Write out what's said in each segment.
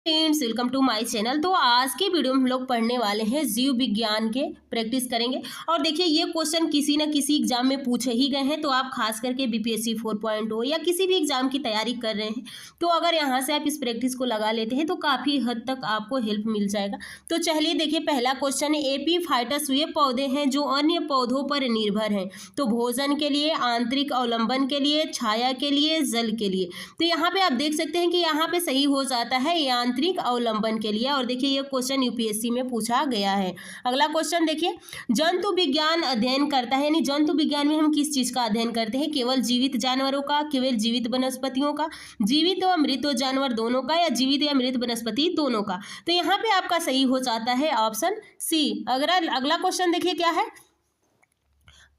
Friends, welcome to my channel. तो आज के वीडियो में हम लोग पढ़ने वाले हैं जीव विज्ञान के प्रैक्टिस करेंगे। और देखिए, ये क्वेश्चन किसी न किसी एग्जाम में पूछे ही गए हैं। तो आप खास करके बीपीएससी 4.0 या किसी भी एग्जाम की तैयारी कर रहे हैं, तो अगर यहाँ से आप इस प्रैक्टिस को लगा लेते हैं तो काफ़ी हद तक आपको हेल्प मिल जाएगा। तो चलिए देखिए, पहला क्वेश्चन है, एपीफाइटस वे पौधे हैं जो अन्य पौधों पर निर्भर हैं। तो भोजन के लिए, आंतरिक अवलंबन के लिए, छाया के लिए, जल के लिए। तो यहाँ पे आप देख सकते हैं कि यहाँ पे सही हो जाता है आंतरिक अवलंबन के लिए। और देखिए, ये क्वेश्चन यूपीएससी में पूछा गया है। अगला क्वेश्चन देखिए, जंतु विज्ञान अध्ययन करता है, यानी जंतु विज्ञान में हम किस चीज का अध्ययन करते हैं? केवल जीवित जानवरों का, केवल जीवित वनस्पतियों का, जीवित व मृत जानवर दोनों का, या जीवित या मृत वनस्पति दोनों का? तो यहाँ पे आपका सही हो जाता है ऑप्शन सी। अगला क्वेश्चन देखिए क्या है,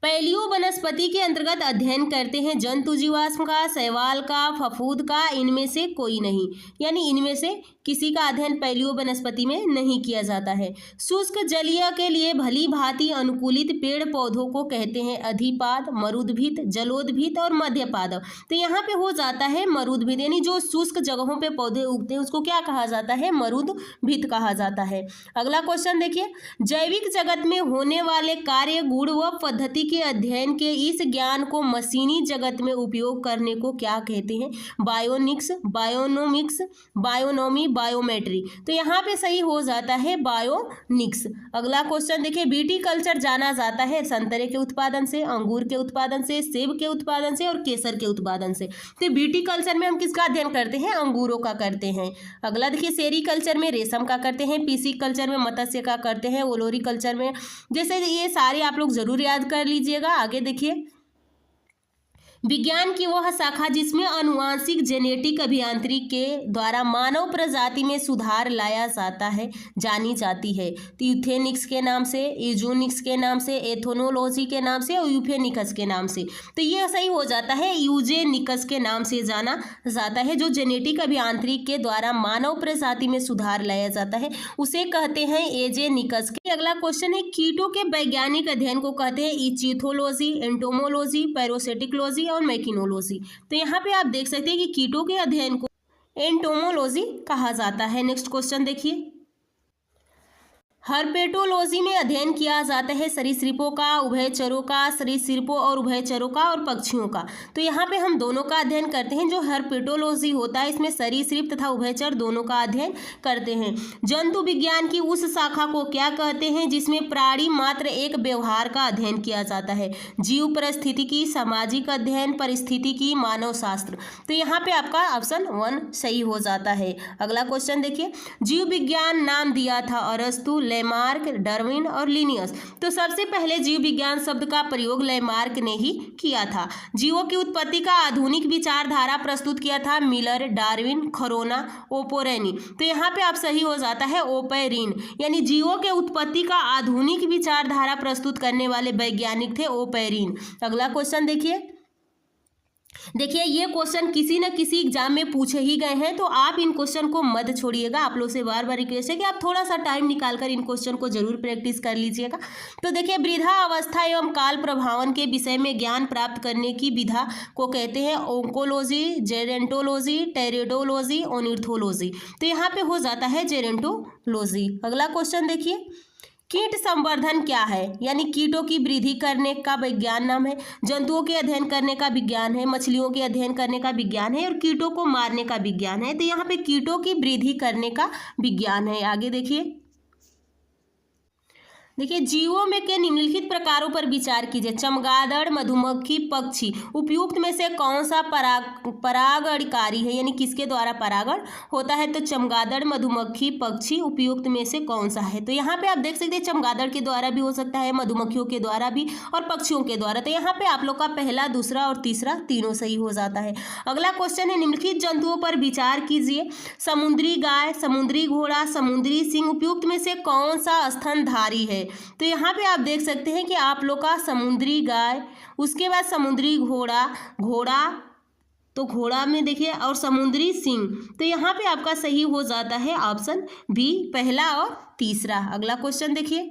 पैलियो वनस्पति के अंतर्गत अध्ययन करते हैं जंतु जीवाश्म का, शैवाल का, फफूंद का, इनमें से कोई नहीं। यानी इनमें से किसी का अध्ययन पैलियो वनस्पति में नहीं किया जाता है। शुष्क जलीय के लिए भली भांति अनुकूलित पेड़ पौधों को कहते हैं अधिपाद, मरुदभित, जलोदभित और मध्यपाद। तो यहाँ पे हो जाता है मरुदभित, यानी जो शुष्क जगहों पे पौधे उगते हैं उसको क्या कहा जाता है? मरुदभित कहा जाता है। अगला क्वेश्चन देखिए, जैविक जगत में होने वाले कार्य, गुण व पद्धति के अध्ययन के इस ज्ञान को मशीनी जगत में उपयोग करने को क्या कहते हैं? Bionics, bionomics, बायोनोमी, biometry. तो यहाँ पे सही हो जाता है बायोनिक्स। अगला क्वेश्चन देखिए, बीटी कल्चर जाना जाता है संतरे के उत्पादन से, अंगूर के उत्पादन से, सेब के उत्पादन से और केसर के उत्पादन से। तो बीटी कल्चर में हम किसका अध्ययन करते हैं? अंगूरों का करते हैं। अगला देखिए, सेरी कल्चर में रेशम का करते हैं, पीसी कल्चर में मत्स्य का करते हैं, ओलोरी कल्चर में, जैसे ये सारे आप लोग जरूर याद कर लीजिएगा। आगे देखिए, विज्ञान की वह शाखा जिसमें आनुवांशिक जेनेटिक अभियांत्रिकी के द्वारा मानव प्रजाति में सुधार लाया जाता है जानी जाती है। तो यूथेनिक्स के नाम से, यूजोनिक्स के नाम से, एथोनोलॉजी के नाम से और यूफेनिक्स के नाम से। तो ये सही हो जाता है यूजेनिक्स के नाम से जाना जाता है। जो जेनेटिक अभियांत्रिकी के द्वारा मानव प्रजाति में सुधार लाया जाता है उसे कहते हैं एजेनिक्स। अगला क्वेश्चन है, कीटों के वैज्ञानिक अध्ययन को कहते हैं इचिथोलॉजी, एंटोमोलॉजी, पैरोसेटिकोलॉजी और मैकिनोलॉजी। तो यहाँ पे आप देख सकते हैं कि कीटों के अध्ययन को एंटोमोलॉजी कहा जाता है। नेक्स्ट क्वेश्चन देखिए, हर्पेटोलॉजी में अध्ययन किया जाता है सरीसृपों का, उभयचरों का, सरीसृपों और उभयचरों का और पक्षियों का। तो यहाँ पे हम दोनों का अध्ययन करते हैं। जो हर्पेटोलॉजी होता है इसमें सरीसृप तथा उभयचर दोनों का अध्ययन करते हैं। जंतु विज्ञान की उस शाखा को क्या कहते हैं जिसमें प्राणी मात्र एक व्यवहार का अध्ययन किया जाता है? जीव परिस्थितिकी, सामाजिक अध्ययन, परिस्थितिकी, मानव शास्त्र। तो यहाँ पे आपका ऑप्शन 1 सही हो जाता है। अगला क्वेश्चन देखिए, जीव विज्ञान नाम दिया था अरस्तु, लेमार्क, डार्विन और लिनियस। तो सबसे पहले जीव विज्ञान शब्द का प्रयोग लेमार्क ने ही किया था। जीवों की उत्पत्ति का आधुनिक विचारधारा प्रस्तुत किया था मिलर, डार्विन, खरोना, ओपोरेनी। तो यहाँ पे आप सही हो जाता है ओपेरिन, यानी जीवों के उत्पत्ति का आधुनिक विचारधारा प्रस्तुत करने वाले वैज्ञानिक थे ओपेरिन। अगला क्वेश्चन देखिए, ये क्वेश्चन किसी न किसी एग्जाम में पूछे ही गए हैं, तो आप इन क्वेश्चन को मत छोड़िएगा। आप लोग से बार बार रिक्वेस्ट है कि आप थोड़ा सा टाइम निकालकर इन क्वेश्चन को जरूर प्रैक्टिस कर लीजिएगा। तो देखिए, वृद्धा अवस्था एवं काल प्रभावन के विषय में ज्ञान प्राप्त करने की विधा को कहते हैं ओंकोलॉजी, जेरेंटोलॉजी, टेरेडोलॉजी, ओनिर्थोलॉजी। तो यहाँ पे हो जाता है जेरेंटोलॉजी। अगला क्वेश्चन देखिए, कीट संवर्धन क्या है? यानी कीटों की वृद्धि करने का विज्ञान नाम है, जंतुओं के अध्ययन करने का विज्ञान है, मछलियों के अध्ययन करने का विज्ञान है और कीटों को मारने का विज्ञान है। तो यहाँ पे कीटों की वृद्धि करने का विज्ञान है। आगे देखिए, जीवों में के निम्नलिखित प्रकारों पर विचार कीजिए। चमगादड़, मधुमक्खी, पक्षी। उपयुक्त में से कौन सा परागणकारी है? यानी किसके द्वारा परागण होता है? तो चमगादड़, मधुमक्खी, पक्षी। उपयुक्त में से कौन सा है? तो यहाँ पे आप देख सकते हैं चमगादड़ के द्वारा भी हो सकता है, मधुमक्खियों के द्वारा भी और पक्षियों के द्वारा। तो यहाँ पे आप लोग का पहला, दूसरा और तीसरा तीनों सही हो जाता है। अगला क्वेश्चन है, निम्नलिखित जंतुओं पर विचार कीजिए। समुद्री गाय, समुद्री घोड़ा, समुद्री सिंह। उपयुक्त में से कौन सा स्तनधारी है? तो यहाँ पे आप देख सकते हैं कि आप लोग का समुद्री गाय, उसके बाद समुद्री घोड़ा, तो घोड़ा में देखिए, और समुद्री सिंह। तो यहाँ पे आपका सही हो जाता है ऑप्शन बी, पहला और तीसरा। अगला क्वेश्चन देखिए,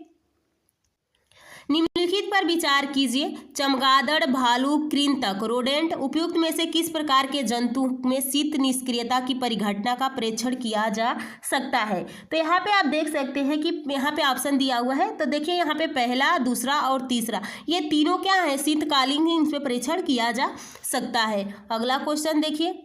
निम्नलिखित पर विचार कीजिए। चमगादड़, भालू, कृंतक, रोडेंट उपयुक्त में से किस प्रकार के जंतु में शीत निष्क्रियता की परिघटना का प्रेक्षण किया जा सकता है। तो यहाँ पे आप देख सकते हैं कि यहाँ पे ऑप्शन दिया हुआ है। तो देखिए यहाँ पे पहला, दूसरा और तीसरा ये तीनों क्या है, शीतकालीन ही इन पे परीक्षण किया जा सकता है। अगला क्वेश्चन देखिए,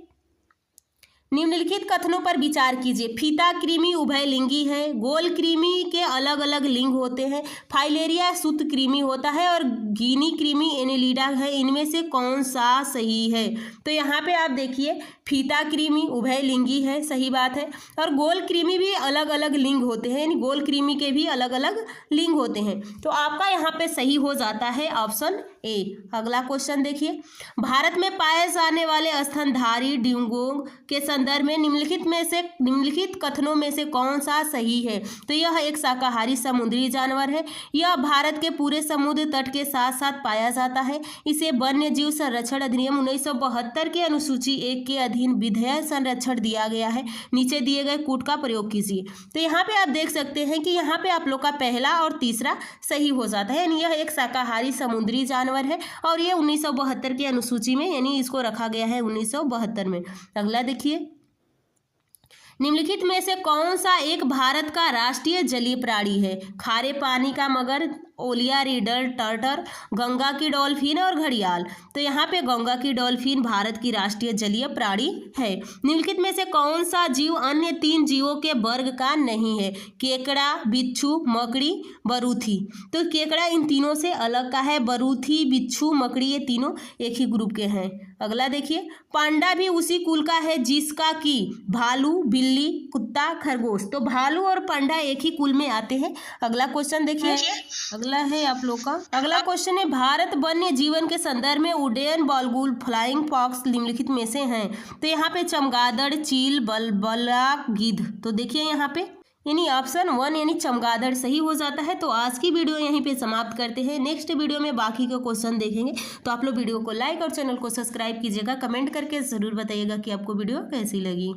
निम्नलिखित कथनों पर विचार कीजिए। फीता कृमि उभयलिंगी है, गोल कृमि के अलग अलग लिंग होते हैं, फाइलेरिया सूत कृमि होता है और गिनी कृमि एनेलिडा है, इनमें से कौन सा सही है। तो यहाँ पे आप देखिए फीता कृमि उभयलिंगी है, सही बात है, और गोल कृमि भी अलग अलग लिंग होते हैं, यानी गोल कृमि के भी अलग अलग लिंग होते हैं। तो आपका यहाँ पे सही हो जाता है ऑप्शन ए। अगला क्वेश्चन देखिए, भारत में पाए जाने वाले स्तनधारी ड्यूगोंग के संदर्भ में निम्नलिखित कथनों में से कौन सा सही है। तो यह एक शाकाहारी समुद्री जानवर है, यह भारत के पूरे समुद्र तट के साथ साथ पाया जाता है। इसे वन्य जीव संरक्षण अधिनियम 1972 के अनुसूची 1 के अधीन विधेयक संरक्षण दिया गया है। नीचे दिए गए कूट का प्रयोग कीजिए। तो यहाँ पे आप देख सकते हैं कि यहाँ पे आप लोग का पहला और तीसरा सही हो जाता है, यानी यह एक शाकाहारी समुद्री जानवर है और ये 1972 के अनुसूची में, यानी इसको रखा गया है 1972 में। अगला देखिए, निम्नलिखित में से कौन सा एक भारत का राष्ट्रीय जलीय प्राणी है। खारे पानी का मगर, ओलिया रीडर टर्टर, गंगा की डॉल्फिन और घड़ियाल। तो यहाँ पे गंगा की डॉल्फिन भारत की राष्ट्रीय जलीय प्राणी है। निम्नलिखित में से कौन सा जीव अन्य 3 जीवों के वर्ग का नहीं है। केकड़ा, बिच्छू, मकड़ी, बरूथी। तो केकड़ा इन तीनों से अलग का है, बरूथी, बिच्छू, मकड़ी ये तीनों एक ही ग्रुप के हैं। अगला देखिए, पांडा भी उसी कुल का है जिसका कि भालू, बिल्ली, कुत्ता, खरगोश। तो भालू और पांडा एक ही कुल में आते हैं। अगला क्वेश्चन देखिए, अगला है आप लोग का अगला क्वेश्चन है, भारत वन्य जीवन के संदर्भ में उड्डयन बलबुल फ्लाइंग फॉक्स निम्नलिखित में से हैं। तो यहाँ पे चमगादड़, चील, बलबला, गिद्ध। तो देखिए यहाँ पे यानी ऑप्शन 1 यानी चमगादड़ सही हो जाता है। तो आज की वीडियो यहीं पे समाप्त करते हैं। नेक्स्ट वीडियो में बाकी का क्वेश्चन देखेंगे। तो आप लोग वीडियो को लाइक और चैनल को सब्सक्राइब कीजिएगा। कमेंट करके ज़रूर बताइएगा कि आपको वीडियो कैसी लगी।